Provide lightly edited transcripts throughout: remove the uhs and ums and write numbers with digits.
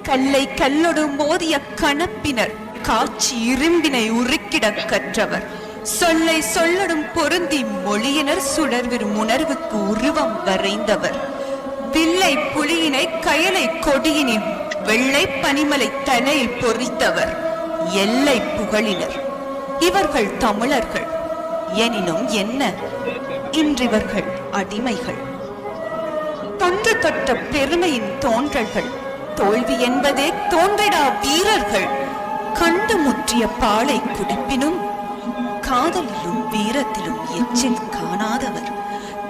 கல்லை கல்லொடு மோதிய கணப்பினர் காட்சி இரும்பினை உருக்கிட கற்றவர். சொல்லை சொல்லடும் பொருந்தி மொழியினர் சுடர்விரும் உணர்வுக்கு உருவம் வரைந்தவர். வில்லை புலியினை கயலை கொடியினில் வெள்ளை பனிமலை தனையில் பொறித்தவர். எல்லை புகழினர். இவர்கள் தமிழர்கள். எனினும் என்ன, இன்றிவர்கள் அடிமைகள். தொன்று தொட்ட பெருமையின் தோன்றல்கள். தோல்வி என்பதே தோன்றிடா வீரர்கள். கண்டு முற்றிய பாலை குடிப்பினும் காதலிலும் வீரத்திலும் எச்சில் காணாதவர்.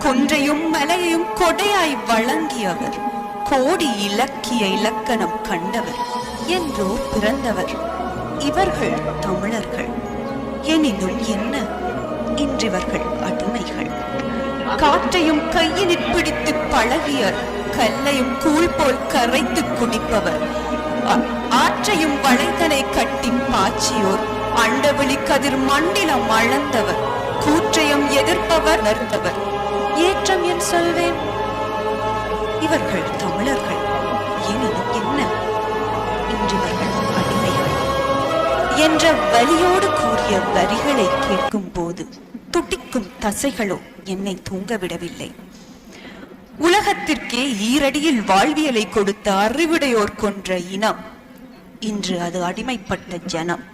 கொன்றையும் மலையையும் கொடையாய் வழங்கியவர். கோடி இலக்கிய இலக்கணம் கண்டவர். என்றோ பிறந்தவர். இவர்கள் தமிழர்கள். எனினும் என்ன, இன்றிவர்கள் அடிமைகள். காற்றையும் கையினில் பிடித்து பழகியர். கல்லையும் கூழ் போல் கரைத்து குடிப்பவர். ஆற்றையும் வளைதனை கட்டி பாய்ச்சியோர். அண்டவெளி கதிர் மண்டிலம் அளந்தவர். கூற்றையும் எதிர்ப்பவர் நர்ந்தவர். ஏற்றம் என் சொல்வேன், இவர்கள் தமிழர்கள். எனினும் என்ன, இன்றிவர்கள் அடிமைகள் என்ற வலியோடு கூறிய வரிகளை கேட்கும் போது துடிக்கும் தசைகளோ என்னை தூங்கவிடவில்லை. உலகத்திற்கே ஈரடியில் வாழ்வியலை கொடுத்த அறிவுடையோர் கொன்ற இனம். இன்று அது அடிமைப்பட்ட ஜனம்.